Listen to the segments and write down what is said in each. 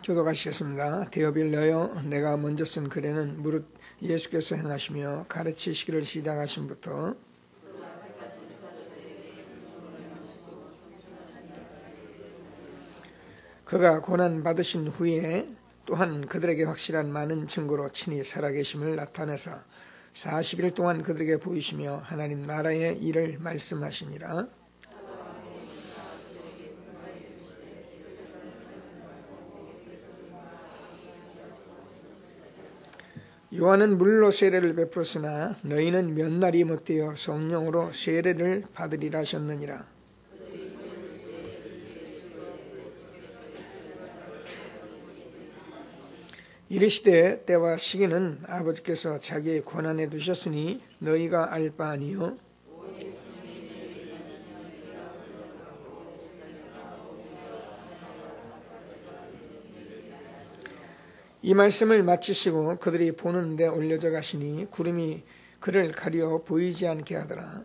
교독하시겠습니다. 데어빌러여 내가 먼저 쓴 글에는 무릇 예수께서 행하시며 가르치시기를 시작하심부터 그가 고난받으신 후에 또한 그들에게 확실한 많은 증거로 친히 살아계심을 나타내서 40일 동안 그들에게 보이시며 하나님 나라의 일을 말씀하시니라. 요한은 물로 세례를 베풀었으나 너희는 몇 날이 못되어 성령으로 세례를 받으리라 하셨느니라. 이르시되 때와 시기는 아버지께서 자기의 권한에 두셨으니 너희가 알 바 아니요 이 말씀을 마치시고 그들이 보는 데 올려져 가시니 구름이 그를 가려 보이지 않게 하더라.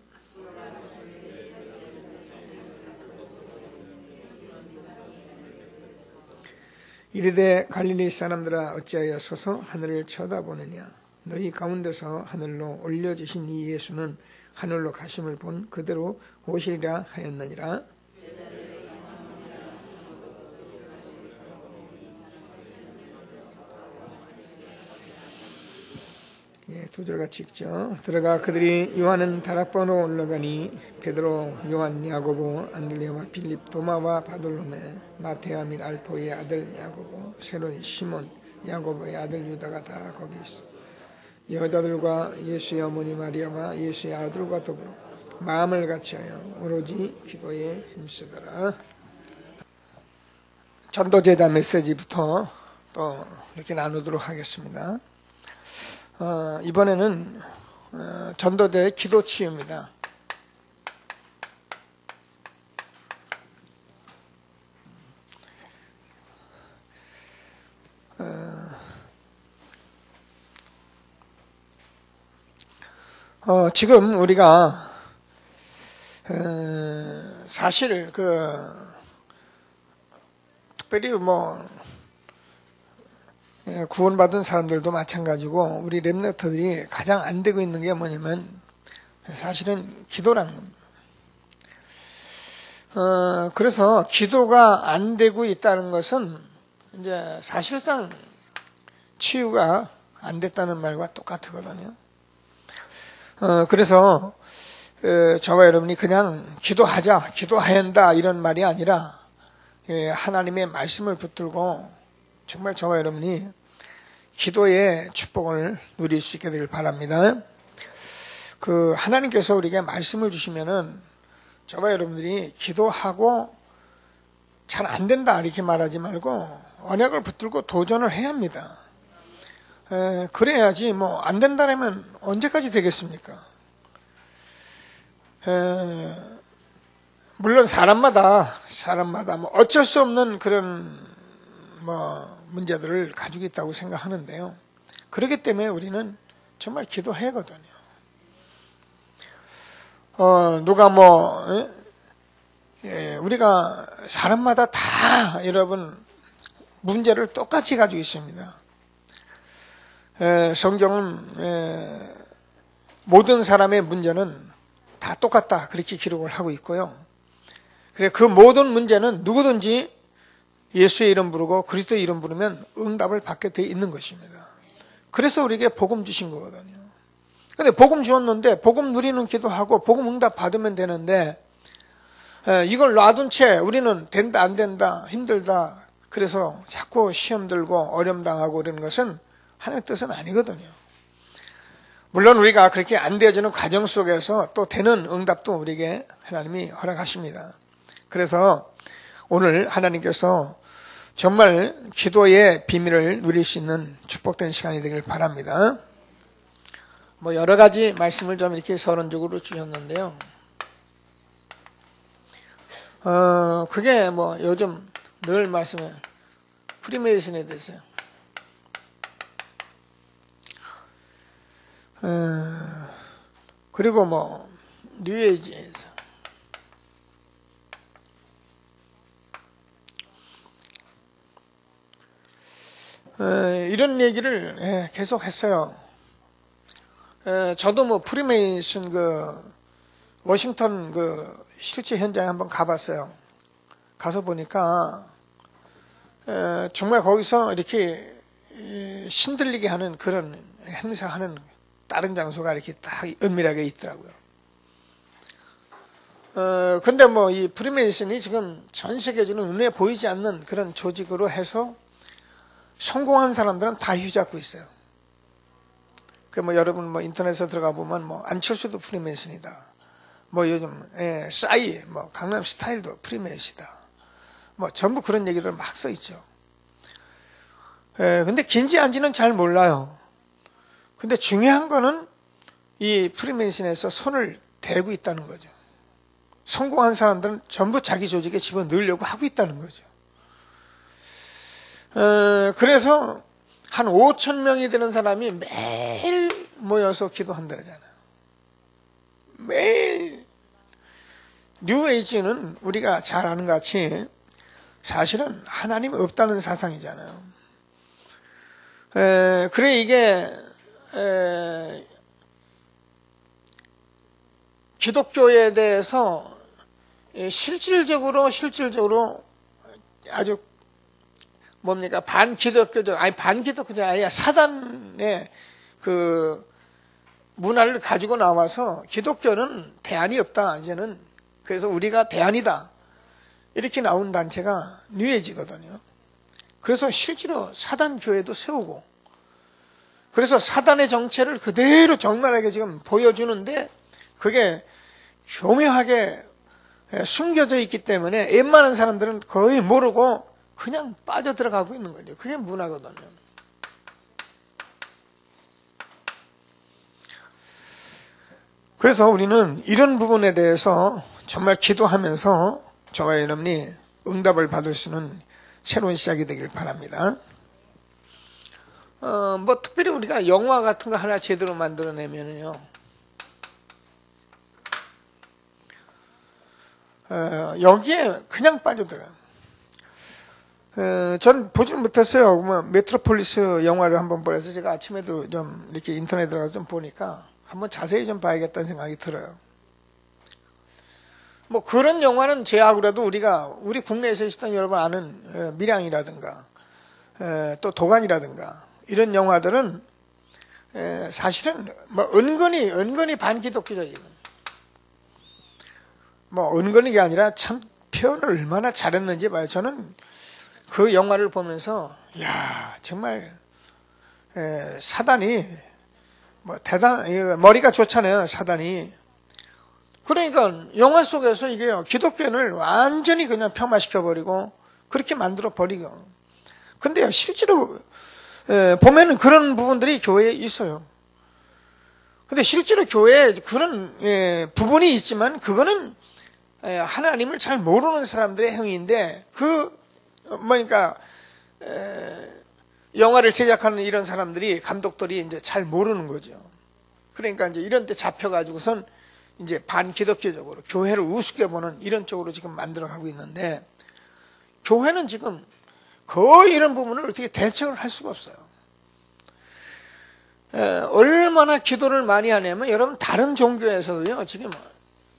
이르되 갈릴리 사람들아 어찌하여 서서 하늘을 쳐다보느냐. 너희 가운데서 하늘로 올려지신 이 예수는 하늘로 가심을 본 그대로 오시리라 하였느니라. 두 절 같이 읽죠. 들어가 그들이 요한은 다락방으로 올라가니 베드로, 요한, 야고보, 안드레아와 빌립, 도마와 바돌로메, 마테아 및 알포의 아들 야고보, 새로운 시몬, 야고보의 아들 유다가 다 거기 있어. 여자들과 예수의 어머니 마리아와 예수의 아들과 더불어 마음을 같이하여 오로지 기도에 힘쓰더라. 전도제자 메시지부터 또 이렇게 나누도록 하겠습니다. 이번에는 전도제 기도치유입니다. 지금 우리가 사실 특별히 구원받은 사람들도 마찬가지고 우리 렘넌트들이 가장 안 되고 있는 게 뭐냐면 사실은 기도라는 겁니다. 그래서 기도가 안 되고 있다는 것은 이제 사실상 치유가 안 됐다는 말과 똑같거든요. 그래서 저와 여러분이 그냥 기도하자, 기도해야 한다 이런 말이 아니라 하나님의 말씀을 붙들고 정말 저와 여러분이 기도의 축복을 누릴 수 있게 되길 바랍니다. 하나님께서 우리에게 말씀을 주시면은 저와 여러분들이 기도하고 잘 안 된다 이렇게 말하지 말고 언약을 붙들고 도전을 해야 합니다. 그래야지 안 된다라면 언제까지 되겠습니까? 물론 사람마다 어쩔 수 없는 그런 문제들을 가지고 있다고 생각하는데요. 그렇기 때문에 우리는 정말 기도해야 하거든요. 누가 우리가 사람마다 다 여러분 문제를 똑같이 가지고 있습니다. 성경은 모든 사람의 문제는 다 똑같다 그렇게 기록을 하고 있고요. 그래 그 모든 문제는 누구든지 예수의 이름 부르고 그리스도의 이름 부르면 응답을 받게 되어 있는 것입니다. 그래서 우리에게 복음 주신 거거든요. 근데 복음 주었는데 복음 누리는 기도하고 복음 응답 받으면 되는데 이걸 놔둔 채 우리는 된다 안 된다 힘들다 그래서 자꾸 시험 들고 어려움 당하고 그러는 것은 하나님의 뜻은 아니거든요. 물론 우리가 그렇게 안 되어지는 과정 속에서 또 되는 응답도 우리에게 하나님이 허락하십니다. 그래서 오늘 하나님께서 정말 기도의 비밀을 누릴 수 있는 축복된 시간이 되길 바랍니다. 여러 가지 말씀을 좀 이렇게 서론적으로 주셨는데요. 그게 요즘 늘 말씀해 프리메이슨에 대해서요. 그리고 뉴에이지에서 이런 얘기를 계속 했어요. 저도 뭐 프리메이슨 워싱턴 실제 현장에 한번 가봤어요. 가서 보니까 정말 거기서 이렇게 신들리게 하는 그런 행사하는 다른 장소가 이렇게 딱 은밀하게 있더라고요. 근데 뭐 이 프리메이슨이 지금 전 세계적으로 눈에 보이지 않는 그런 조직으로 해서 성공한 사람들은 다 휘잡고 있어요. 여러분 인터넷에 들어가 보면 안철수도 프리메이슨이다. 요즘 싸이 강남 스타일도 프리메이슨이다. 전부 그런 얘기들 막 써 있죠. 근데 긴지 안지는 잘 몰라요. 근데 중요한 거는 이 프리메이슨에서 손을 대고 있다는 거죠. 성공한 사람들은 전부 자기 조직에 집어넣으려고 하고 있다는 거죠. 그래서 한 5천 명이 되는 사람이 매일 모여서 기도한다잖아요. 매일. 뉴에이지는 우리가 잘 아는 것 같이 사실은 하나님이 없다는 사상이잖아요. 그래 이게 기독교에 대해서 실질적으로 아주 반기독교적 아니야 사단의 그 문화를 가지고 나와서 기독교는 대안이 없다 이제는. 그래서 우리가 대안이다 이렇게 나온 단체가 뉴에이지거든요. 그래서 실제로 사단 교회도 세우고 그래서 사단의 정체를 그대로 적나라하게 지금 보여주는데 그게 교묘하게 숨겨져 있기 때문에 웬만한 사람들은 거의 모르고 그냥 빠져들어가고 있는 거죠. 그게 문화거든요. 그래서 우리는 이런 부분에 대해서 정말 기도하면서 저와 여러분이 응답을 받을 수 있는 새로운 시작이 되길 바랍니다. 특별히 우리가 영화 같은 거 하나 제대로 만들어내면요. 여기에 그냥 빠져들어요. 전 보지는 못했어요. 메트로폴리스 영화를 한번 보려서 제가 아침에도 좀 이렇게 인터넷에 들어가서 좀 보니까 한번 자세히 좀 봐야겠다는 생각이 들어요. 그런 영화는 제하고라도 우리 국내에서 있었던 여러분 아는 밀양이라든가 또 도간이라든가 이런 영화들은 사실은 은근히 반기독교적이거든요. 은근히가 아니라 참 표현을 얼마나 잘했는지 봐요. 저는 그 영화를 보면서 정말 사단이 머리가 좋잖아요. 사단이. 그러니까 영화 속에서 이게 기독교를 완전히 그냥 폄하시켜버리고 그렇게 만들어버리고. 근데 실제로 보면은 그런 부분들이 교회에 있어요. 근데 실제로 교회에 그런 부분이 있지만 그거는 하나님을 잘 모르는 사람들의 행위인데 영화를 제작하는 이런 사람들이 감독들이 이제 잘 모르는 거죠. 그러니까 이제 이런 데 잡혀가지고선 이제 반기독교적으로 교회를 우습게 보는 이런 쪽으로 지금 만들어가고 있는데 교회는 지금 거의 이런 부분을 어떻게 대책을 할 수가 없어요. 얼마나 기도를 많이 하냐면 여러분 다른 종교에서도요 지금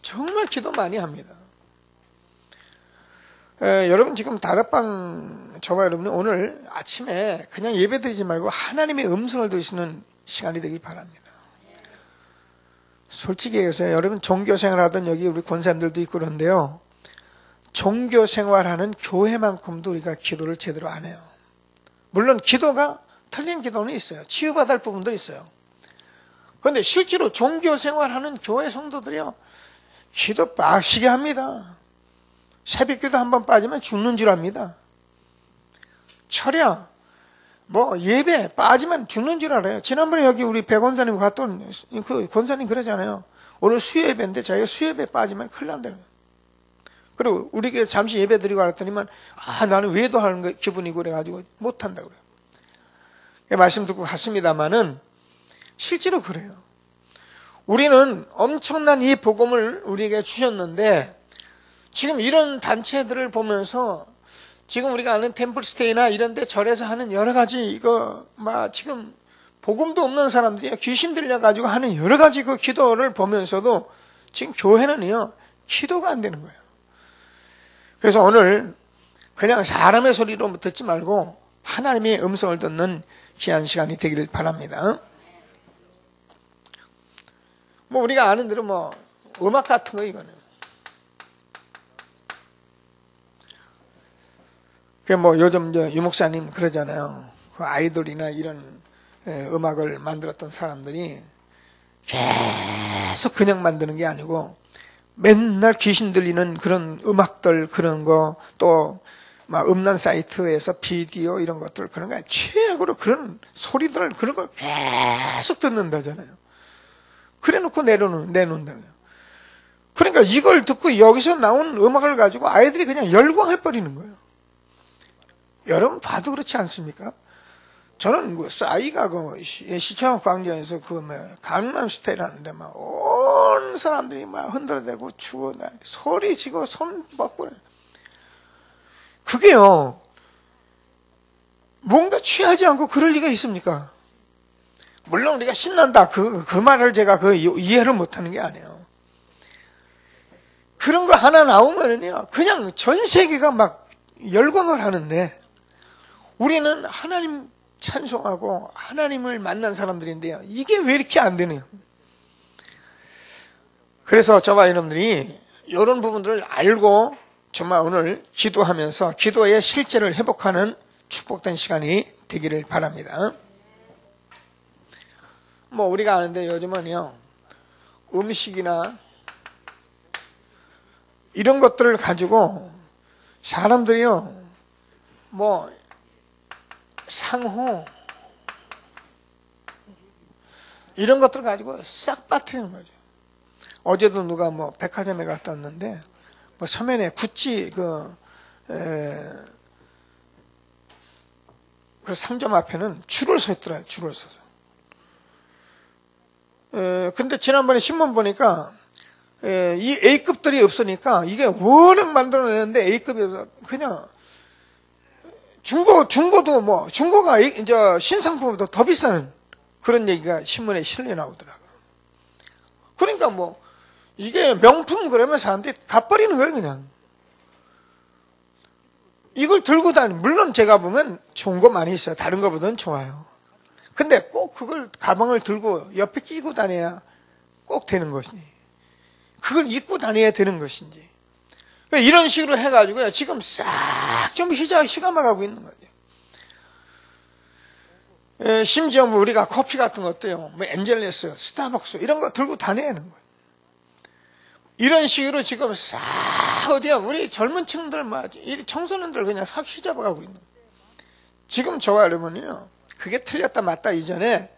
정말 기도 많이 합니다. 여러분 지금 다락방 저와 여러분이 오늘 아침에 그냥 예배 드리지 말고 하나님의 음성을 들으시는 시간이 되길 바랍니다. 솔직히 얘기해서 여러분 종교생활하던 여기 우리 권사님들도 있고 그런데요. 종교생활하는 교회만큼도 우리가 기도를 제대로 안 해요. 물론 기도가 틀린 기도는 있어요. 치유받아야 할 부분도 있어요. 그런데 실제로 종교생활하는 교회 성도들이요. 기도 빡시게 합니다. 새벽기도 한번 빠지면 죽는 줄 압니다. 철야 예배 빠지면 죽는 줄 알아요. 지난번에 여기 우리 배 권사님 갔던 그 권사님 그러잖아요. 오늘 수요예배인데 자기가 수요예배 빠지면 큰일 난다는 거예요. 그리고 우리에게 잠시 예배 드리고 알았더니만 나는 외도하는 기분이고 그래가지고 못한다고 그래요. 말씀 듣고 갔습니다마는 실제로 그래요. 우리는 엄청난 이 복음을 우리에게 주셨는데 지금 이런 단체들을 보면서 지금 우리가 아는 템플스테이나 이런 데 절에서 하는 여러 가지 이거 막 지금 복음도 없는 사람들이 귀신 들려가지고 하는 여러 가지 그 기도를 보면서도 지금 교회는요, 기도가 안 되는 거예요. 그래서 오늘 그냥 사람의 소리로 듣지 말고 하나님의 음성을 듣는 귀한 시간이 되기를 바랍니다. 뭐 우리가 아는 대로 뭐 음악 같은 거 이거는. 그 뭐 요즘 유 목사님 그러잖아요. 그 아이돌이나 이런 음악을 만들었던 사람들이 계속 그냥 만드는 게 아니고 맨날 귀신 들리는 그런 음악들 그런 거 또 막 음란 사이트에서 비디오 이런 것들 그런 거 최악으로 그런 소리들을 그런 걸 계속 듣는다잖아요. 그래 놓고 내놓는다는 거예요. 그러니까 이걸 듣고 여기서 나온 음악을 가지고 아이들이 그냥 열광해 버리는 거예요. 여러분 봐도 그렇지 않습니까? 저는 그 싸이가 그 시청 광장에서 그 강남 스타일 하는데 막 온 사람들이 막 흔들어대고 추고 소리 지고 손 뻗고 그게요 뭔가 취하지 않고 그럴 리가 있습니까? 물론 우리가 신난다 그 말을 제가 이해를 못하는 게 아니에요. 그런 거 하나 나오면은요 그냥 전 세계가 막 열광을 하는데 우리는 하나님 찬송하고 하나님을 만난 사람들인데요. 이게 왜 이렇게 안 되네요. 그래서 저와 여러분들이 이런 부분들을 알고 정말 오늘 기도하면서 기도의 실제를 회복하는 축복된 시간이 되기를 바랍니다. 뭐 우리가 아는데 요즘은요. 음식이나 이런 것들을 가지고 사람들이요. 뭐 상호 이런 것들 가지고 싹 빠뜨리는 거죠. 어제도 누가 뭐 백화점에 갔다 왔는데 뭐 서면에 구찌 그 상점 앞에는 줄을 서 있더라고요. 줄을 서서. 근데 지난번에 신문 보니까 이 A급들이 없으니까 이게 워낙 만들어내는데 A급이 그냥 중고도 뭐, 중고가 이제 신상품보다 더 비싼 그런 얘기가 신문에 실려 나오더라고요. 그러니까 뭐, 이게 명품 그러면 사람들이 갚아버리는 거예요, 그냥. 이걸 들고 물론 제가 보면 좋은 거 많이 있어요. 다른 거보다는 좋아요. 근데 꼭 그걸 가방을 들고 옆에 끼고 다녀야 꼭 되는 것이니. 그걸 입고 다녀야 되는 것인지. 이런 식으로 해가지고요. 지금 싹 좀 희감아가고 있는 거죠. 심지어 뭐 우리가 커피 같은 것도요. 뭐 엔젤레스, 스타벅스 이런 거 들고 다녀야 하는 거예요. 이런 식으로 지금 싹 어디야 우리 젊은 층들 청소년들 그냥 싹 휘잡아가고 있는 거예요. 지금 저와 여러분이요. 그게 틀렸다 맞다 이전에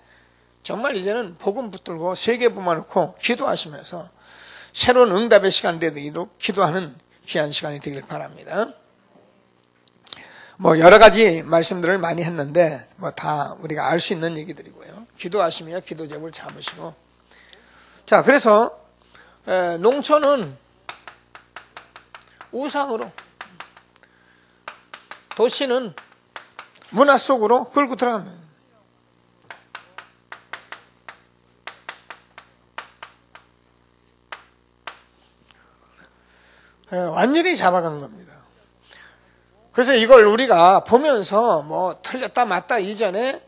정말 이제는 복음 붙들고 세계 뽑아놓고 기도하시면서 새로운 응답의 시간 되도록 기도하는 귀한 시간이 되길 바랍니다. 뭐 여러 가지 말씀들을 많이 했는데 뭐 다 우리가 알 수 있는 얘기들이고요. 기도하시며 기도 제목을 잡으시고 자 그래서 농촌은 우상으로 도시는 문화 속으로 끌고 들어갑니다. 완전히 잡아간 겁니다. 그래서 이걸 우리가 보면서 뭐 틀렸다 맞다 이전에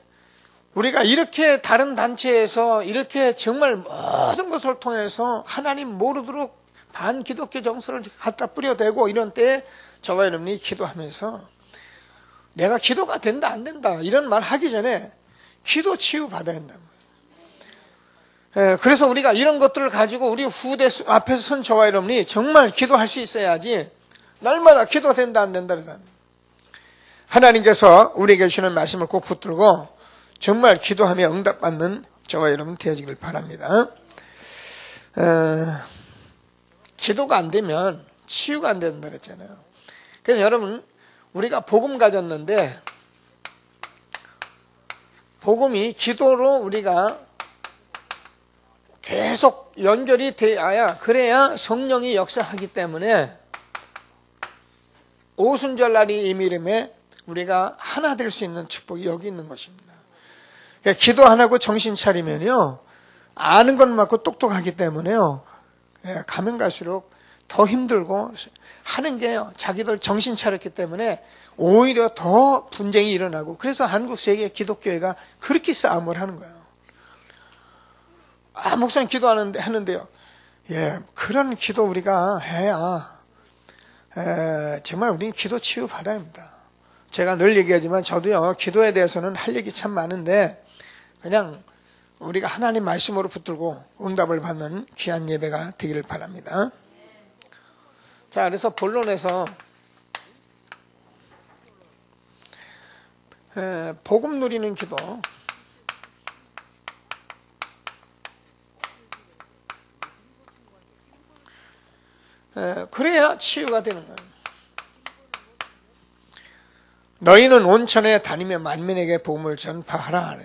우리가 이렇게 다른 단체에서 이렇게 정말 모든 것을 통해서 하나님 모르도록 반기독교 정서를 갖다 뿌려대고 이런 때에 저와 여러분이 기도하면서 내가 기도가 된다 안 된다 이런 말 하기 전에 기도 치유 받아야 한다는 거예요. 그래서 우리가 이런 것들을 가지고 우리 후대 앞에서 선 저와 여러분이 정말 기도할 수 있어야지 날마다 기도 된다 안 된다 그러잖아요. 하나님께서 우리에게 주시는 말씀을 꼭 붙들고 정말 기도하며 응답받는 저와 여러분 되어지길 바랍니다. 기도가 안 되면 치유가 안 된다 그랬잖아요. 그래서 여러분 우리가 복음 가졌는데 복음이 기도로 우리가 계속 연결이 돼야 그래야 성령이 역사하기 때문에 오순절날이 임이름에 우리가 하나 될 수 있는 축복이 여기 있는 것입니다. 그러니까 기도 안 하고 정신 차리면요, 아는 것 맞고 똑똑하기 때문에요, 가면 갈수록 더 힘들고 하는 게 자기들 정신 차렸기 때문에 오히려 더 분쟁이 일어나고, 그래서 한국 세계 기독교회가 그렇게 싸움을 하는 거예요. 목사님 하는데요. 그런 기도 우리가 해야 정말 우리는 기도 치유 받아야 합니다. 제가 늘 얘기하지만 저도요, 기도에 대해서는 할 얘기 참 많은데 그냥 우리가 하나님 말씀으로 붙들고 응답을 받는 귀한 예배가 되기를 바랍니다. 자, 그래서 본론에서 복음 누리는 기도, 그래야 치유가 되는 거예요. 너희는 온천에 다니며 만민에게 복음을 전파하라.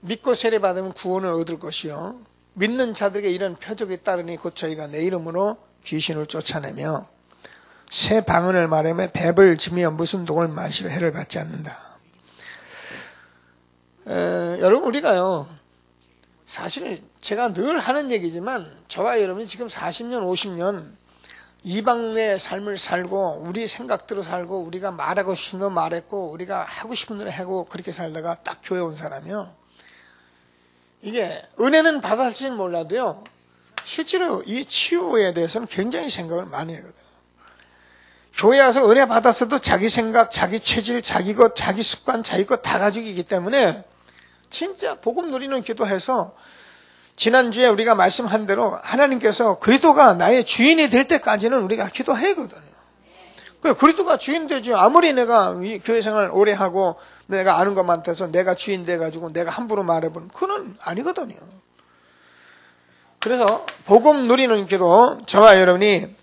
믿고 세례받으면 구원을 얻을 것이요, 믿는 자들에게 이런 표적이 따르니 곧 저희가 내 이름으로 귀신을 쫓아내며 새 방언을 말하며 뱀을 지며 무슨 독을 마시려 해를 받지 않는다. 여러분, 우리가요, 사실 제가 늘 하는 얘기지만 저와 여러분이 지금 40년 50년 이방의 삶을 살고 우리 생각대로 살고 우리가 말하고 싶은 대로 말했고 우리가 하고 싶은 대로 하고 그렇게 살다가 딱 교회 온 사람이요, 이게 은혜는 받았을지는 몰라도요, 실제로 이 치유에 대해서는 굉장히 생각을 많이 하거든요. 교회 와서 은혜 받았어도 자기 생각, 자기 체질, 자기 것, 자기 습관, 자기 것 다 가지고 있기 때문에 진짜 복음 누리는 기도해서, 지난주에 우리가 말씀한 대로 하나님께서 그리스도가 나의 주인이 될 때까지는 우리가 기도해야 하거든요. 그리스도가 주인 되죠. 아무리 내가 교회 생활 오래 하고 내가 아는 것 많다서 내가 주인 돼가지고 내가 함부로 말해보는, 그건 아니거든요. 그래서 복음 누리는 기도, 저와 여러분이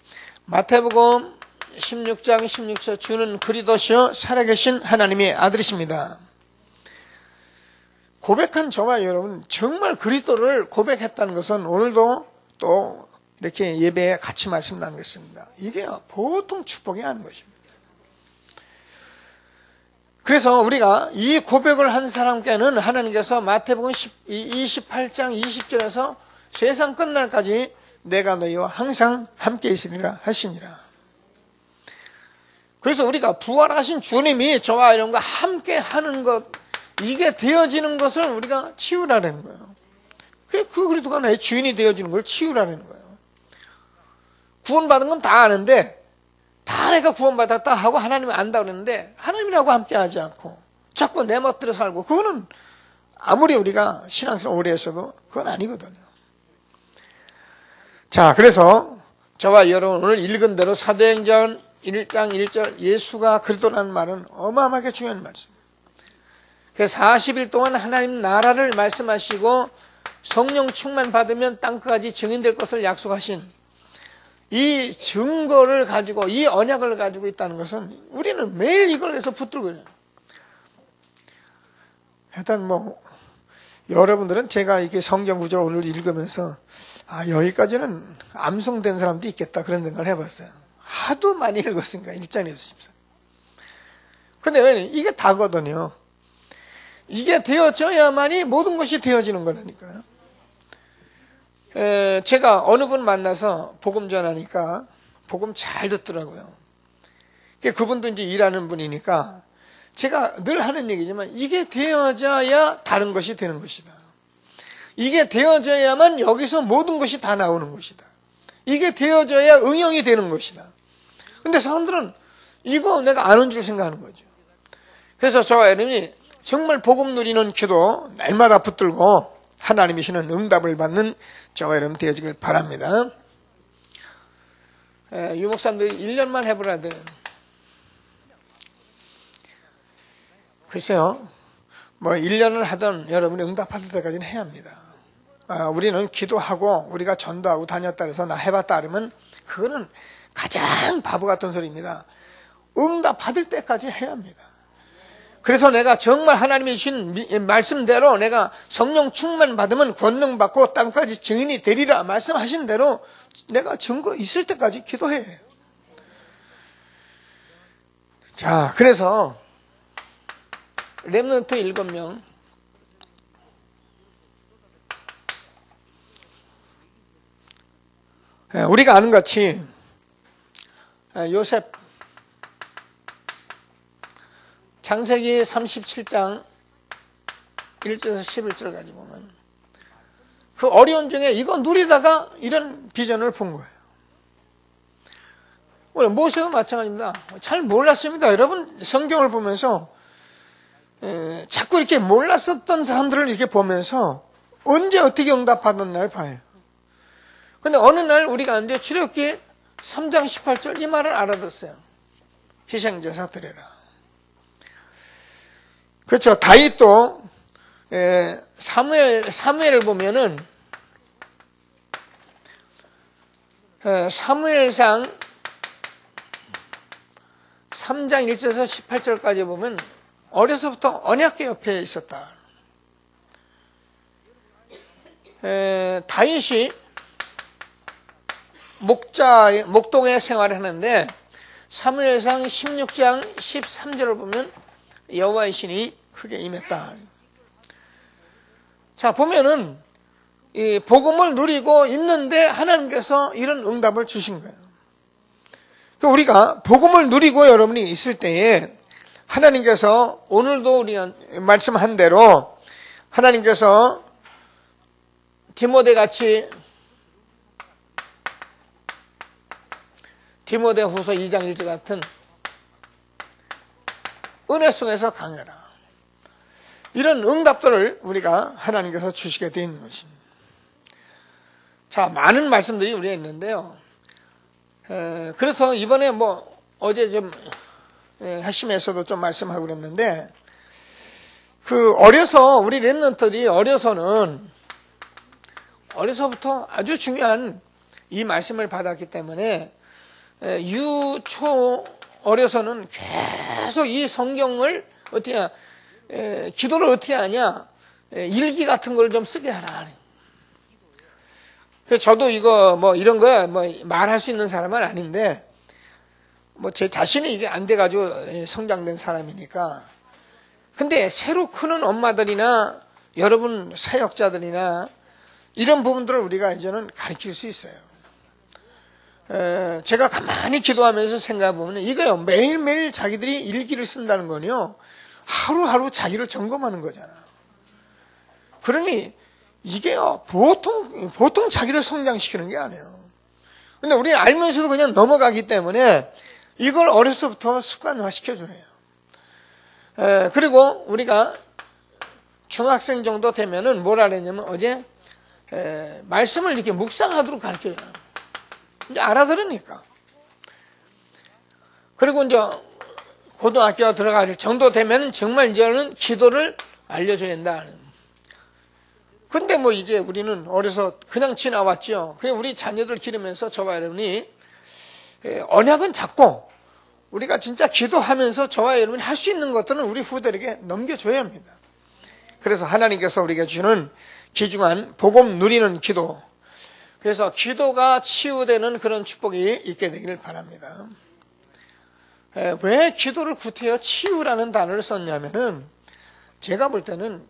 마태복음 16장 16절 주는 그리스도시요 살아계신 하나님의 아들이십니다. 고백한 저와 여러분, 정말 그리스도를 고백했다는 것은 오늘도 또 이렇게 예배에 같이 말씀 나누겠습니다. 이게 보통 축복이 아닌 것입니다. 그래서 우리가 이 고백을 한 사람께는 하나님께서 마태복음 28장 20절에서 세상 끝날까지 내가 너희와 항상 함께 있으리라 하시니라. 그래서 우리가 부활하신 주님이 저와 여러분과 함께 하는 것, 이게 되어지는 것을 우리가 치유라는 거예요. 그 그리스도가 나의 주인이 되어지는 걸 치유라는 거예요. 구원받은 건 다 아는데, 다 내가 구원받았다 하고 하나님은 안다 그러는데 하나님이라고 함께 하지 않고 자꾸 내 멋대로 살고, 그거는 아무리 우리가 신앙생활 오래 했어도 그건 아니거든요. 자, 그래서 저와 여러분 오늘 읽은 대로 사도행전 1장 1절 예수가 그리스도라는 말은 어마어마하게 중요한 말씀. 그래서 40일 동안 하나님 나라를 말씀하시고 성령 충만 받으면 땅끝까지 증인될 것을 약속하신 이 증거를 가지고, 이 언약을 가지고 있다는 것은 우리는 매일 이걸 해서 붙들고 있어요. 일단 여러분들은 제가 이게 성경 구절을 오늘 읽으면서 여기까지는 암송된 사람도 있겠다 그런 생각을 해봤어요. 하도 많이 읽었으니까 1장에서 14. 근데 이게 다거든요. 이게 되어져야만이 모든 것이 되어지는 거라니까요. 제가 어느 분 만나서 복음 전하니까 복음 잘 듣더라고요. 그분도 이제 일하는 분이니까 제가 늘 하는 얘기지만 이게 되어져야 다른 것이 되는 것이다. 이게 되어져야만 여기서 모든 것이 다 나오는 것이다. 이게 되어져야 응용이 되는 것이다. 근데 사람들은 이거 내가 아는 줄 생각하는 거죠. 그래서 저와 여러분이 정말 복음 누리는 기도 날마다 붙들고 하나님이 주시는 응답을 받는 저와 여러분 되어지길 바랍니다. 유목사님들이 1년만 해보라 돼. 글쎄요, 1년을 하던 여러분이 응답받을 때까지는 해야 합니다. 우리는 기도하고 우리가 전도하고 다녔다 해서 나 해봤다 하면 그거는 가장 바보 같은 소리입니다. 응답받을 때까지 해야 합니다. 그래서 내가 정말 하나님이 주신 말씀대로 내가 성령 충만 받으면 권능 받고 땅까지 증인이 되리라 말씀하신 대로 내가 증거 있을 때까지 기도해. 자, 그래서 렘넌트 7명, 우리가 아는 같이 요셉 창세기 37장 1절에서 11절까지 보면 그 어려운 중에 이거 누리다가 이런 비전을 본 거예요. 우리 모세도 마찬가지입니다. 잘 몰랐습니다. 여러분 성경을 보면서 자꾸 이렇게 몰랐었던 사람들을 이렇게 보면서 언제 어떻게 응답받은 날 봐요. 근데 어느 날 우리가 안 돼 출애굽기 3장 18절 이 말을 알아듣어요. 희생제사 드려라. 그렇죠. 다윗도 사무엘을 보면은 사무엘상 3장 1절에서 18절까지 보면 어려서부터 언약궤 옆에 있었다. 다윗이 목동에 생활을 하는데 사무엘상 16장 13절을 보면 여호와의 신이 크게 임했다. 자, 보면은 이 복음을 누리고 있는데 하나님께서 이런 응답을 주신 거예요. 우리가 복음을 누리고 여러분이 있을 때에 하나님께서 오늘도 우리가 말씀한 대로 하나님께서 디모데 같이 디모데 후서 2장 1절 같은 은혜 속에서 강해라. 이런 응답들을 우리가 하나님께서 주시게 되어 있는 것입니다. 자, 많은 말씀들이 우리가 있는데요. 그래서 이번에 어제 좀 핵심에서도 좀 말씀하고 그랬는데 우리 렘넌트들이 어려서부터 아주 중요한 이 말씀을 받았기 때문에 유초 어려서는 계속 이 성경을 기도를 어떻게 하냐, 일기 같은 걸 좀 쓰게 하라. 그래서 저도 이거 이런 거 말할 수 있는 사람은 아닌데 제 자신이 이게 안 돼가지고 성장된 사람이니까. 근데 새로 크는 엄마들이나 여러분 사역자들이나 이런 부분들을 우리가 이제는 가르칠 수 있어요. 제가 가만히 기도하면서 생각해보면 이거요, 매일매일 자기들이 일기를 쓴다는 건요, 하루하루 자기를 점검하는 거잖아. 그러니 이게요, 보통 자기를 성장시키는 게 아니에요. 근데 우리는 알면서도 그냥 넘어가기 때문에 이걸 어려서부터 습관화 시켜줘야 해요. 그리고 우리가 중학생 정도 되면은 뭐라 그랬냐면 어제 말씀을 이렇게 묵상하도록 가르쳐요. 이제 알아들으니까. 그리고 이제 고등학교 들어갈 정도 되면은 정말 이제는 기도를 알려줘야 된다. 근데 이게 우리는 어려서 그냥 지나왔죠. 그래 우리 자녀들 기르면서 저와 여러분이 언약은 잡고 우리가 진짜 기도하면서 저와 여러분이 할 수 있는 것들은 우리 후대에게 넘겨줘야 합니다. 그래서 하나님께서 우리에게 주는 귀중한 복음 누리는 기도, 그래서 기도가 치유되는 그런 축복이 있게 되기를 바랍니다. 왜 기도를 구태여 치유라는 단어를 썼냐면은 제가 볼 때는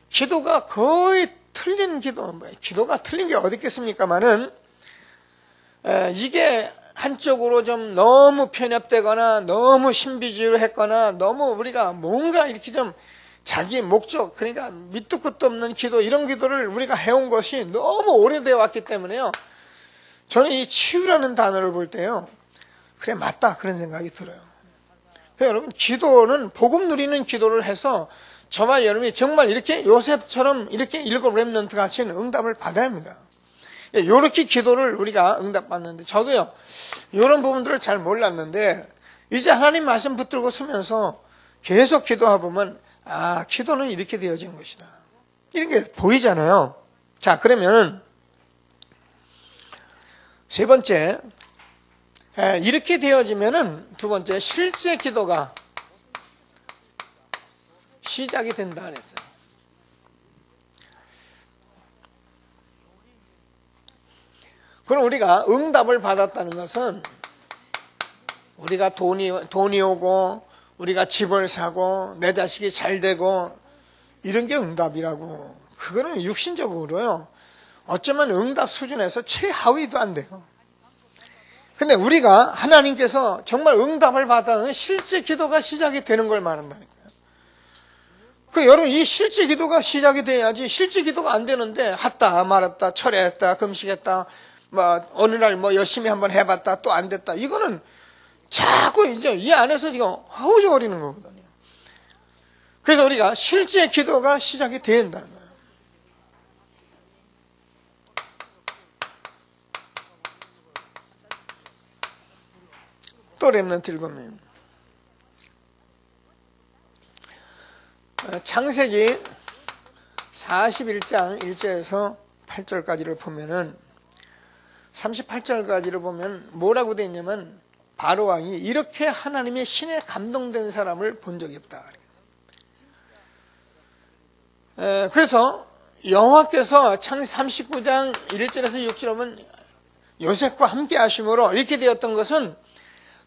기도가 거의 틀린 기도가 틀린 게 어디 있겠습니까만은 이게 한쪽으로 좀 너무 편협되거나 너무 신비주의했거나 너무 우리가 뭔가 이렇게 좀 자기 목적, 그러니까 밑도 끝도 없는 기도, 이런 기도를 우리가 해온 것이 너무 오래되어 왔기 때문에요. 저는 이 치유라는 단어를 볼 때요, 그래 맞다 그런 생각이 들어요. 여러분 기도는 복음 누리는 기도를 해서 저와 여러분이 정말 이렇게 요셉처럼 이렇게 7 렘넌트 같이 응답을 받아야 합니다. 이렇게 기도를 우리가 응답받는데, 저도요 이런 부분들을 잘 몰랐는데 이제 하나님 말씀 붙들고 서면서 계속 기도해보면 기도는 이렇게 되어지는 것이다, 이런 게 보이잖아요. 자, 그러면 세 번째, 이렇게 되어지면은 두 번째, 실제 기도가 시작이 된다 그랬어요. 그럼 우리가 응답을 받았다는 것은 우리가 돈이 오고 우리가 집을 사고 내 자식이 잘 되고 이런 게 응답이라고. 그거는 육신적으로요. 어쩌면 응답 수준에서 최하위도 안 돼요. 근데 우리가 하나님께서 정말 응답을 받아는 실제 기도가 시작이 되는 걸 말한다니까요. 여러분, 이 실제 기도가 시작이 돼야지. 실제 기도가 안 되는데 했다 말았다 철회했다 금식했다 어느 날 열심히 한번 해봤다 또 안 됐다. 이거는 자꾸 이제 이 안에서 지금 허우적거리는 거거든요. 그래서 우리가 실제 기도가 시작이 돼야 한다는 거예요. 또 렘넌트 읽으면 창세기 41장 1절에서 8절까지를 보면은 38절까지를 보면 뭐라고 되어 있냐면 바로 왕이 이렇게 하나님의 신에 감동된 사람을 본 적이 없다. 그래서 여호와께서 창세기 39장 1절에서 6절 보면 요셉과 함께 하심으로 이렇게 되었던 것은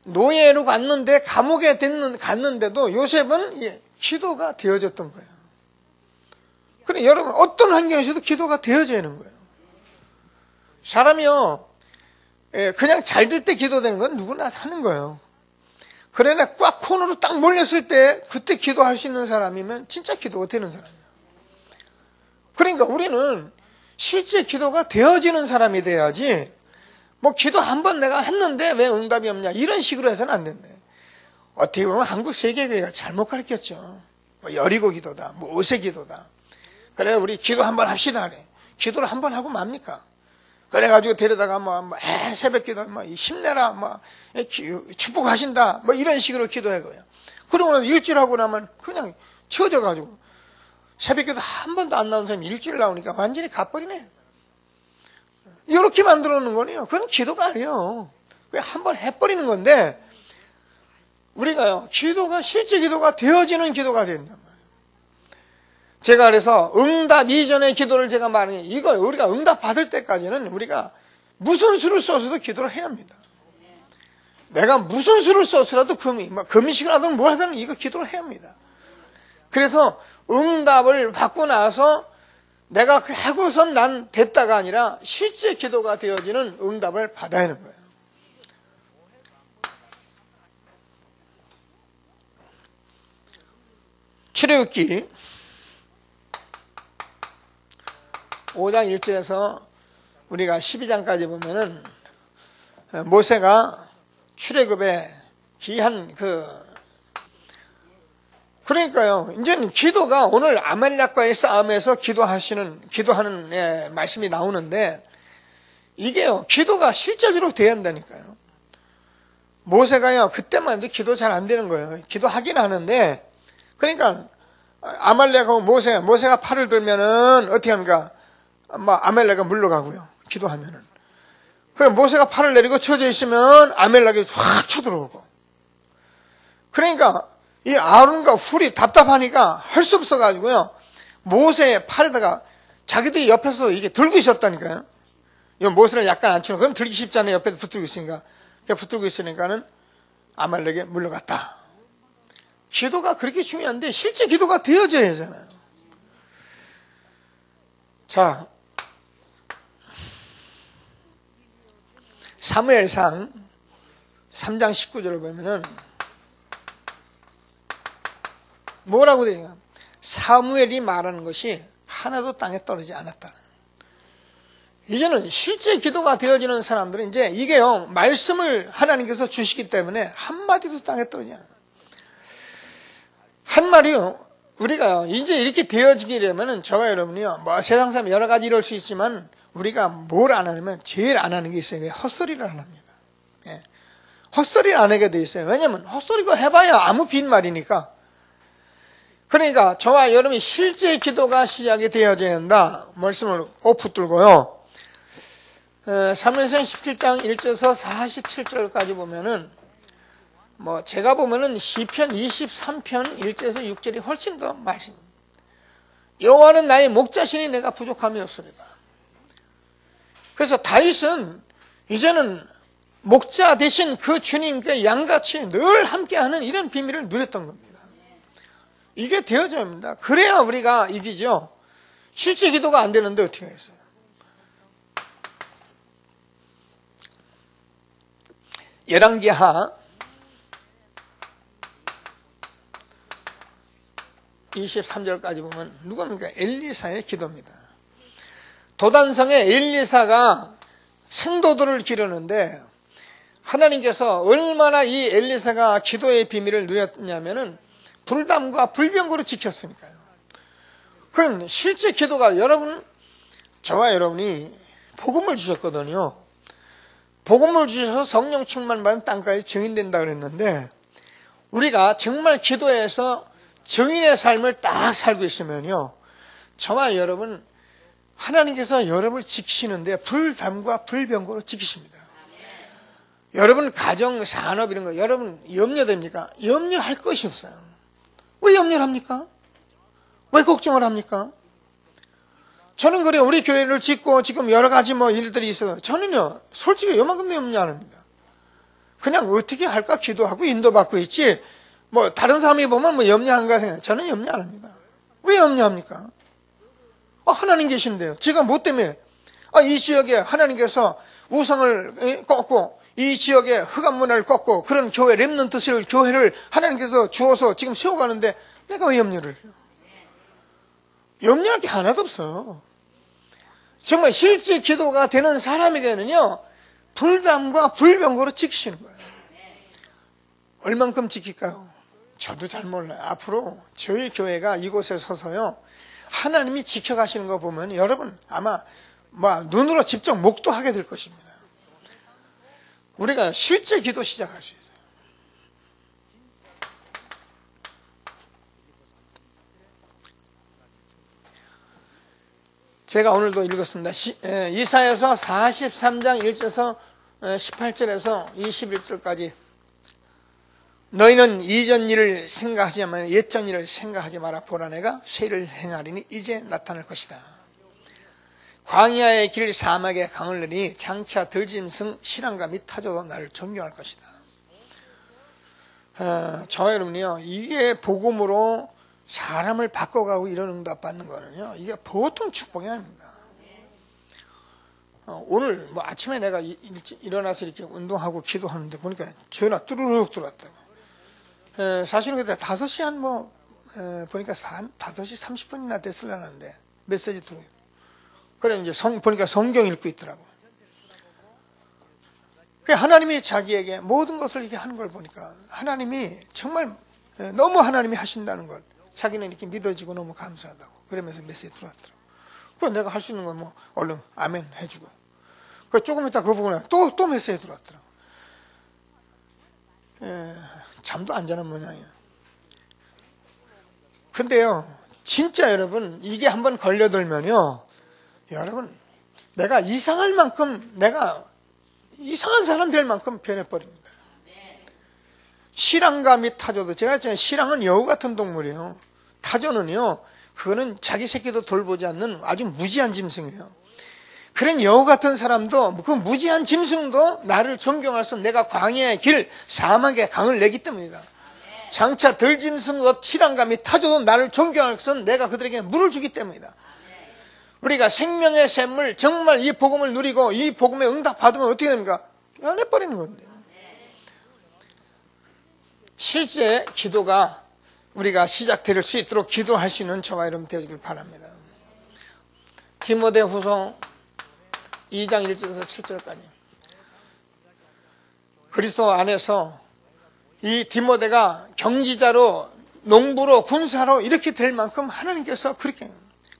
노예로 갔는데 감옥에 갔는데도 요셉은 기도가 되어졌던 거예요. 그래 여러분 어떤 환경에서도 기도가 되어져야 하는 거예요. 사람이요 그냥 잘 될 때 기도되는 건 누구나 하는 거예요. 그러나 꽉 코너로 딱 몰렸을 때 그때 기도할 수 있는 사람이면 진짜 기도가 되는 사람이에요. 그러니까 우리는 실제 기도가 되어지는 사람이 돼야지 기도 한 번 내가 했는데 왜 응답이 없냐 이런 식으로 해서는 안 된대. 어떻게 보면 한국 세계교회가 잘못 가르쳤죠. 여리고 기도다, 오세 기도다. 그래 우리 기도 한 번 합시다 그래. 기도를 한 번 하고 맙니까? 그래가지고 데려다가 새벽 기도 힘내라 축복하신다 이런 식으로 기도해 거예요. 그러고 나서 일주일 하고 나면 그냥 치워져가지고 새벽 기도 한 번도 안 나온 사람이 일주일 나오니까 완전히 가버리네. 이렇게 만들어 놓는 거네요. 그건 기도가 아니에요. 그냥 한 번 해버리는 건데 우리가요 기도가 실제 기도가 되어지는 기도가 된단 말이에요. 제가 그래서 응답 이전의 기도를 제가 말하는 이거 우리가 응답 받을 때까지는 우리가 무슨 수를 써서도 기도를 해야 합니다. 내가 무슨 수를 써서라도 금식을 하든 뭘 하든 이거 기도를 해야 합니다. 그래서 응답을 받고 나서 내가 하고선 난 됐다가 아니라 실제 기도가 되어지는 응답을 받아야 하는 거예요. 출애굽기 5장 1절에서 우리가 12장까지 보면은 모세가 출애굽의 귀한 그러니까요. 이제는 기도가 오늘 아말렉과의 싸움에서 기도하는 말씀이 나오는데 이게요. 기도가 실제적으로 돼야 한다니까요. 모세가요. 그때만 해도 기도 잘 안 되는 거예요. 기도하긴 하는데 그러니까 아말렉하고 모세가 팔을 들면은 어떻게 합니까? 아말렉은 물러가고요. 기도하면은. 그럼 모세가 팔을 내리고 쳐져 있으면 아말렉이 확 쳐들어오고. 그러니까 이 아론과 훌이 답답하니까 할 수 없어가지고요. 모세의 팔에다가 자기들이 옆에서 이게 들고 있었다니까요. 이 모세는 약간 안 치는 그럼 들기 쉽잖아요. 옆에 붙들고 있으니까. 붙들고 있으니까는 아말렉에 물러갔다. 기도가 그렇게 중요한데 실제 기도가 되어져야 하잖아요. 자, 사무엘상 3장 19절을 보면은 뭐라고 되냐? 사무엘이 말하는 것이 하나도 땅에 떨어지지 않았다. 이제는 실제 기도가 되어지는 사람들은 이제 이게요 말씀을 하나님께서 주시기 때문에 한마디도 땅에 떨어지지 않아요. 한 말이요 우리가요 이제 이렇게 되어지게 되면은 저와 여러분이요 세상 사람 여러 가지 이럴 수 있지만 우리가 뭘 안 하냐면 제일 안 하는 게 있어요. 헛소리를 안 합니다. 헛소리를 안 하게 돼 있어요. 왜냐면 헛소리가 해봐야 아무 빈말이니까. 그러니까 저와 여러분이 실제 기도가 시작이 되어져야 한다. 말씀을 꼭 붙들고요. 사무엘상 17장 1절에서 47절까지 보면은 제가 보면은 시편 23편 1절에서 6절이 훨씬 더 말씀. 여호와는 나의 목자시니 내가 부족함이 없으리다. 그래서 다윗은 이제는 목자 대신 그 주님께 양같이 늘 함께하는 이런 비밀을 누렸던 겁니다. 이게 되어져야 합니다. 그래야 우리가 이기죠. 실제 기도가 안 되는데 어떻게 하겠어요? 열왕기하 23절까지 보면 누굽니까? 엘리사의 기도입니다. 도단성에 엘리사가 생도들을 기르는데 하나님께서 얼마나 이 엘리사가 기도의 비밀을 누렸냐면은 불담과 불병거로 지켰으니까요. 그럼 실제 기도가 여러분, 저와 여러분이 복음을 주셨거든요. 복음을 주셔서 성령 충만받으면 땅까지 증인된다 그랬는데 우리가 정말 기도해서 증인의 삶을 딱 살고 있으면요, 저와 여러분 하나님께서 여러분을 지키시는데 불담과 불병거로 지키십니다. 여러분 가정, 산업 이런 거 여러분 염려됩니까? 염려할 것이 없어요. 왜 염려를 합니까? 왜 걱정을 합니까? 저는 그래요. 우리 교회를 짓고 지금 여러 가지 일들이 있어요. 저는요, 솔직히 요만큼도 염려 안 합니다. 그냥 어떻게 할까 기도하고 인도받고 있지, 다른 사람이 보면 염려하는가 생각해요. 저는 염려 안 합니다. 왜 염려합니까? 하나님 계신데요. 제가 뭐 때문에, 이 지역에 하나님께서 우상을 꺾고, 이 지역에 흑암 문화를 꺾고, 그런 교회, 렘넌트 교회를 하나님께서 주어서 지금 세워가는데, 내가 왜 염려를 해요? 염려할 게 하나도 없어요. 정말 실제 기도가 되는 사람에게는요, 불담과 불병거로 지키시는 거예요. 얼만큼 지킬까요? 저도 잘 몰라요. 앞으로 저희 교회가 이곳에 서서요, 하나님이 지켜가시는 거 보면 여러분 아마 눈으로 직접 목도하게 될 것입니다. 우리가 실제 기도 시작할 수 있어요. 제가 오늘도 읽었습니다. 이사야서 43장 1절에서 18절에서 21절까지 너희는 이전 일을 생각하지 말고 옛전 일을 생각하지 마라. 보라 내가 쇠를 행하리니 이제 나타날 것이다. 광야의 길 사막의 강을 내리니 장차 들짐승 실랑과 및 타조도 나를 존경할 것이다. 저와 여러분이요, 이게 복음으로 사람을 바꿔가고 이런 응답 받는 거는요, 이게 보통 축복이 아닙니다. 오늘 아침에 내가 일어나서 이렇게 운동하고 기도하는데 보니까 전화 뚜루룩 들어왔다고. 사실은 그때 5시 보니까 5시 30분이나 됐으려는데 메시지 들어요. 그래 이제 보니까 성경 읽고 있더라고. 하나님이 자기에게 모든 것을 이렇게 하는 걸 보니까 하나님이 정말 너무 하나님이 하신다는 걸 자기는 이렇게 믿어지고 너무 감사하다고. 그러면서 메시지 들어왔더라고. 그 내가 할 수 있는 건 얼른 아멘 해주고. 그 조금 있다 그거 보고 또 메시지 들어왔더라고. 잠도 안 자는 모양이에요. 근데요, 진짜 여러분, 이게 한번 걸려들면요, 여러분, 내가 이상할 만큼, 내가 이상한 사람 될 만큼 변해버립니다. 실랑과 및 타조도, 제가 했잖아요. 실랑은 여우 같은 동물이에요. 타조는요, 그거는 자기 새끼도 돌보지 않는 아주 무지한 짐승이에요. 그런 여우 같은 사람도, 그 무지한 짐승도 나를 존경해서 내가 광야의 길, 사막의 강을 내기 때문이다. 장차 들짐승, 실랑과 및 타조도 나를 존경해서 내가 그들에게 물을 주기 때문이다. 우리가 생명의 샘물, 정말 이 복음을 누리고 이 복음에 응답 받으면 어떻게 됩니까? 변해버리는 건데요. 실제 기도가 우리가 시작될 수 있도록 기도할 수 있는 저와 여러분 되시길 바랍니다. 디모데후서 2장 1절에서 7절까지. 그리스도 안에서 이 디모데가 경기자로, 농부로, 군사로 이렇게 될 만큼 하나님께서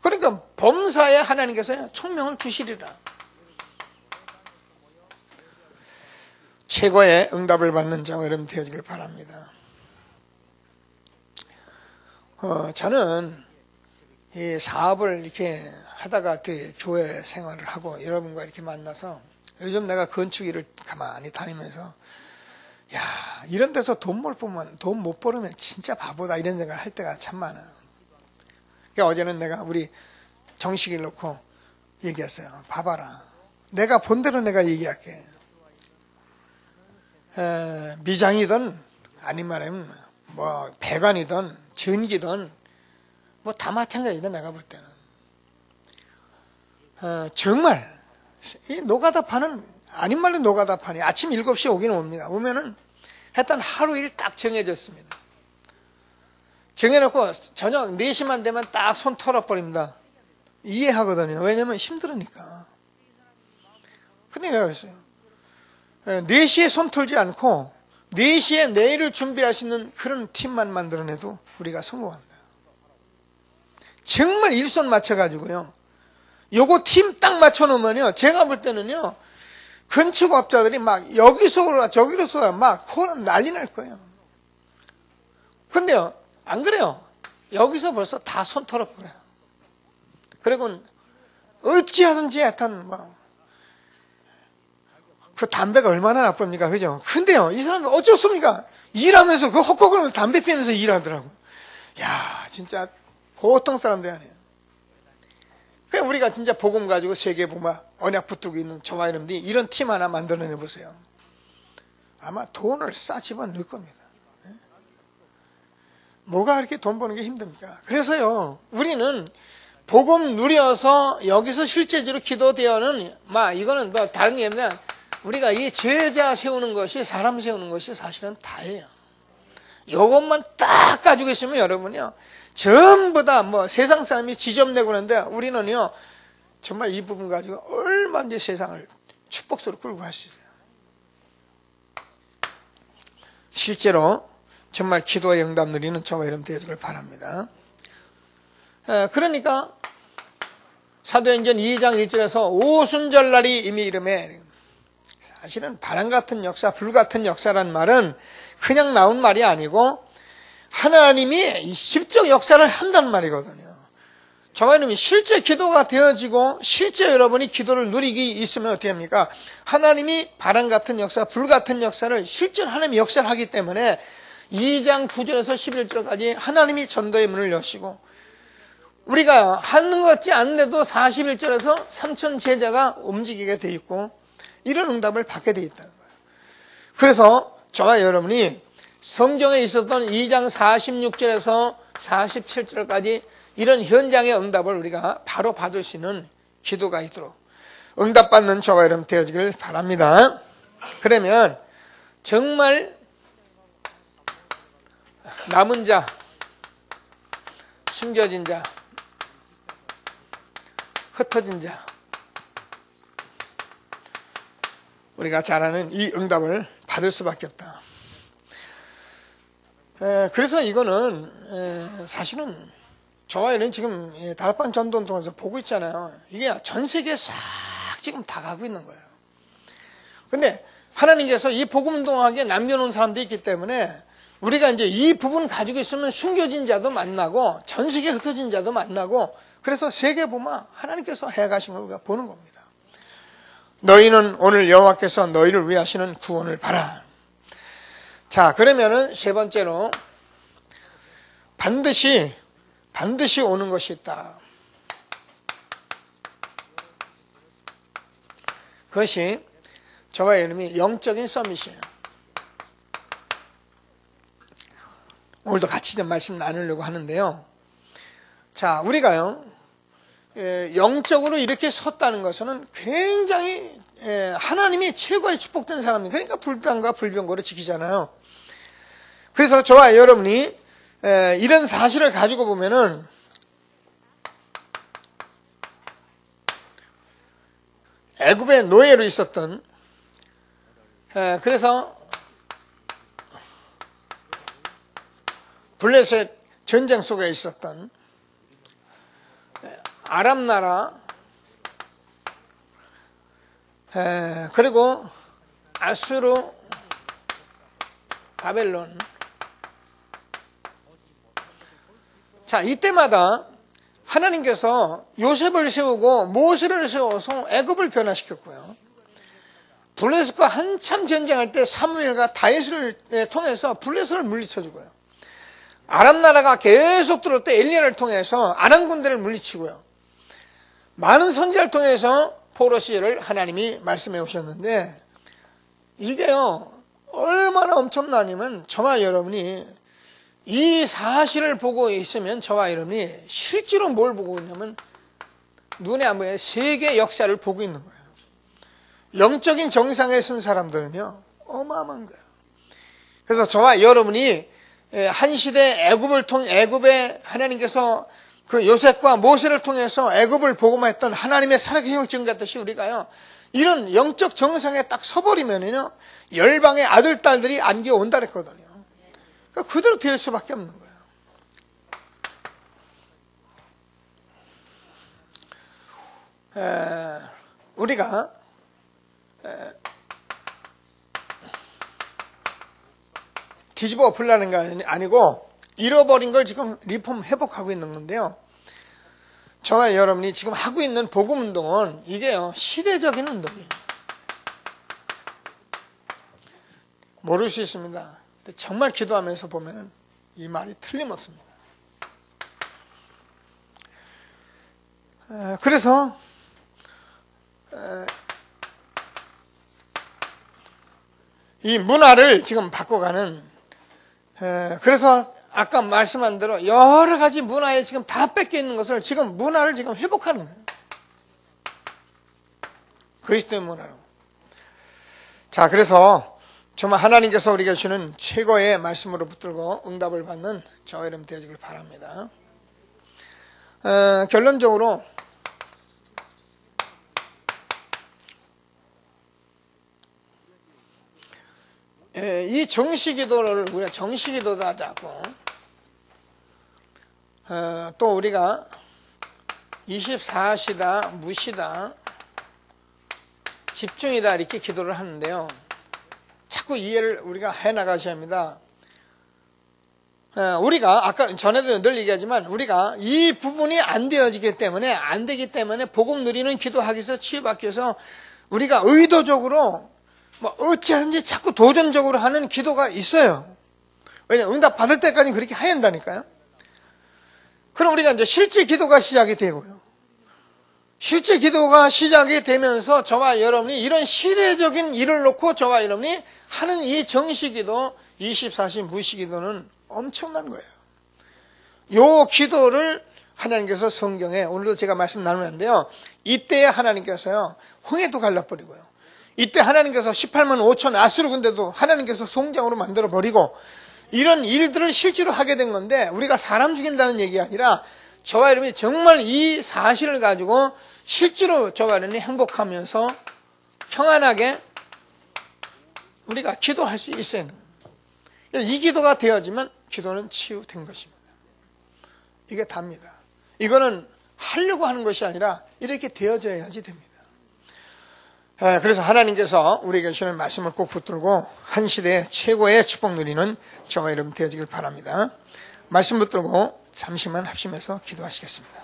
그러니까 범사에 하나님께서 총명을 주시리라. 최고의 응답을 받는 자와 여러분 되어지길 바랍니다. 저는 이 사업을 이렇게 하다가 교회 생활을 하고 여러분과 이렇게 만나서 요즘 내가 건축 일을 가만히 다니면서 야, 이런 데서 돈 못 벌으면 진짜 바보다 이런 생각을 할 때가 참 많아요. 그러니까 어제는 내가 우리 정식을 놓고 얘기했어요. 봐봐라. 내가 본 대로 내가 얘기할게. 미장이든 아니면 뭐 배관이든 전기든 뭐 다 마찬가지다. 내가 볼 때는 정말 이 노가다판은 아닌 말로 노가다판이 아침 7시에 오기는 옵니다. 오면은 일단 하루 일 딱 정해졌습니다. 정해놓고 저녁 4시만 되면 딱 손 털어버립니다. 이해하거든요. 왜냐면 힘들으니까. 근데 내가 그랬어요. 4시에 손 털지 않고 4시에 내일을 준비할 수 있는 그런 팀만 만들어내도 우리가 성공합니다. 정말 일손 맞춰가지고요. 요거 팀 딱 맞춰놓으면요. 제가 볼 때는요. 건축업자들이 막 여기서 저기로서 막 난리 날 거예요. 근데요. 안 그래요. 여기서 벌써 다 손 털어버려요. 그리고 어찌하든지 하여튼 그 담배가 얼마나 나쁩니까? 그죠? 근데요. 이 사람들 어쩌습니까? 일하면서 그 헛구거리면서 담배 피우면서 일하더라고요. 야, 진짜 보통 사람들이 아니에요. 그러니까 우리가 진짜 복음 가지고 세계 복음 언약 붙들고 있는 저와 여러분들이 이런 팀 하나 만들어내 보세요. 아마 돈을 싸 집어넣을 겁니다. 뭐가 그렇게 돈 버는 게 힘듭니까? 그래서요, 우리는 복음 누려서 여기서 실제적으로 기도되어는 이거는 뭐 다른 게 아니라 우리가 이 제자 세우는 것이 사람 세우는 것이 사실은 다예요. 이것만 딱 가지고 있으면 여러분요, 전부 다 세상 사람이 지점내고 그러는데 우리는요, 정말 이 부분 가지고 얼마든지 세상을 축복으로 끌고 갈 수 있어요. 실제로 정말 기도의 응답 누리는 저와 여러분 되어주길 바랍니다. 그러니까 사도행전 2장 1절에서 오순절날이 이미 이름에, 사실은 바람 같은 역사, 불 같은 역사란 말은 그냥 나온 말이 아니고 하나님이 실적 역사를 한다는 말이거든요. 저와 여러분이 실제 기도가 되어지고 실제 여러분이 기도를 누리기 있으면 어떻게 합니까? 하나님이 바람 같은 역사, 불 같은 역사를 실제 하나님이 역사를 하기 때문에 2장 9절에서 11절까지 하나님이 전도의 문을 여시고 우리가 하는 것 같지 않은데도 41절에서 3천 제자가 움직이게 돼 있고 이런 응답을 받게 돼 있다는 거예요. 그래서 저와 여러분이 성경에 있었던 2장 46절에서 47절까지 이런 현장의 응답을 우리가 바로 받을 수 있는 기도가 있도록 응답받는 저와 여러분 되어지길 바랍니다. 그러면 정말 남은 자, 숨겨진 자, 흩어진 자, 우리가 잘 아는 이 응답을 받을 수밖에 없다. 그래서 이거는 사실은 저와 여러분 지금 다락방 전도를 통해서 보고 있잖아요. 이게 전 세계에 싹 지금 다 가고 있는 거예요. 근데 하나님께서 이 복음 운동하게 남겨놓은 사람도 있기 때문에 우리가 이제 이 부분 가지고 있으면 숨겨진 자도 만나고 전 세계 흩어진 자도 만나고 그래서 세계 보면 하나님께서 해가신 걸 우리가 보는 겁니다. 너희는 오늘 여호와께서 너희를 위해 하시는 구원을 봐라. 자, 그러면은 세 번째로 반드시 오는 것이 있다. 그것이 저와 여러분이 영적인 서밋이에요. 오늘도 같이 좀 말씀 나누려고 하는데요. 자, 우리가요, 영적으로 이렇게 섰다는 것은 굉장히 하나님이 최고의 축복된 사람입니다. 그러니까 불병과 불병거를 지키잖아요. 그래서 저와 여러분이 이런 사실을 가지고 보면은 애굽의 노예로 있었던 그래서 블레셋 전쟁 속에 있었던 아람 나라 그리고 아수르 바벨론 자 이때마다 하나님께서 요셉을 세우고 모세를 세워서 애굽을 변화시켰고요. 블레셋과 한참 전쟁할 때 사무엘과 다윗을 통해서 블레셋을 물리쳐주고요. 아람 나라가 계속 들어올 때 엘리야를 통해서 아람 군대를 물리치고요. 많은 선지자를 통해서 포로 시절을 하나님이 말씀해 오셨는데 이게요 얼마나 엄청나냐면 저와 여러분이 이 사실을 보고 있으면 저와 여러분이 실제로 뭘 보고 있냐면 눈에 안 보이는 세계 역사를 보고 있는 거예요. 영적인 정상에 쓴 사람들은요 어마어마한 거예요. 그래서 저와 여러분이 한 시대 애굽에 하나님께서 그 요셉과 모세를 통해서 애굽을 복음화했던 하나님의 살아계신 힘을 증거했듯이 우리가요 이런 영적 정상에 딱 서버리면요 열방의 아들 딸들이 안겨 온다 그랬거든요. 그러니까 그대로 될 수밖에 없는 거예요. 우리가 뒤집어 엎으려는 게 아니고 잃어버린 걸 지금 리폼 회복하고 있는 건데요. 저와 여러분이 지금 하고 있는 복음 운동은 이게요 시대적인 운동이에요. 모를 수 있습니다. 근데 정말 기도하면서 보면은 이 말이 틀림없습니다. 그래서 이 문화를 지금 바꿔가는 그래서 아까 말씀한 대로 여러 가지 문화에 지금 다 뺏겨 있는 것을 지금 문화를 지금 회복하는 거예요. 그리스도의 문화로. 자, 그래서 정말 하나님께서 우리에게 주시는 최고의 말씀으로 붙들고 응답을 받는 저와 여러분 되어지길 바랍니다. 결론적으로 이 정시기도를 우리가 정시기도다 하자고 또 우리가 24시다 무시다 집중이다 이렇게 기도를 하는데요. 자꾸 이해를 우리가 해나가셔야 합니다. 우리가 아까 전에도 늘 얘기하지만 우리가 이 부분이 안 되어지기 때문에 안 되기 때문에 복음 누리는 기도하기 위해서 치유받기 위해서 우리가 의도적으로 뭐 어찌하는지 자꾸 도전적으로 하는 기도가 있어요. 왜냐하면 응답 받을 때까지 그렇게 해야 한다니까요. 그럼 우리가 이제 실제 기도가 시작이 되고요. 실제 기도가 시작이 되면서 저와 여러분이 이런 시대적인 일을 놓고 저와 여러분이 하는 이 정시기도 24시 무시기도는 엄청난 거예요. 요 기도를 하나님께서 성경에 오늘도 제가 말씀 나누는데요. 이때에 하나님께서요. 홍해도 갈라버리고요. 이때 하나님께서 18만 5천 아수르 군대도 하나님께서 송장으로 만들어버리고 이런 일들을 실제로 하게 된 건데 우리가 사람 죽인다는 얘기가 아니라 저와 여러분이 정말 이 사실을 가지고 실제로 저와 여러분이 행복하면서 평안하게 우리가 기도할 수 있어야 돼요. 이 기도가 되어지면 기도는 치유된 것입니다. 이게 답니다. 이거는 하려고 하는 것이 아니라 이렇게 되어져야지 됩니다. 그래서 하나님께서 우리에게 주시는 말씀을 꼭 붙들고 한 시대의 최고의 축복 누리는 저와 여러분 되어지길 바랍니다. 말씀 붙들고 잠시만 합심해서 기도하시겠습니다.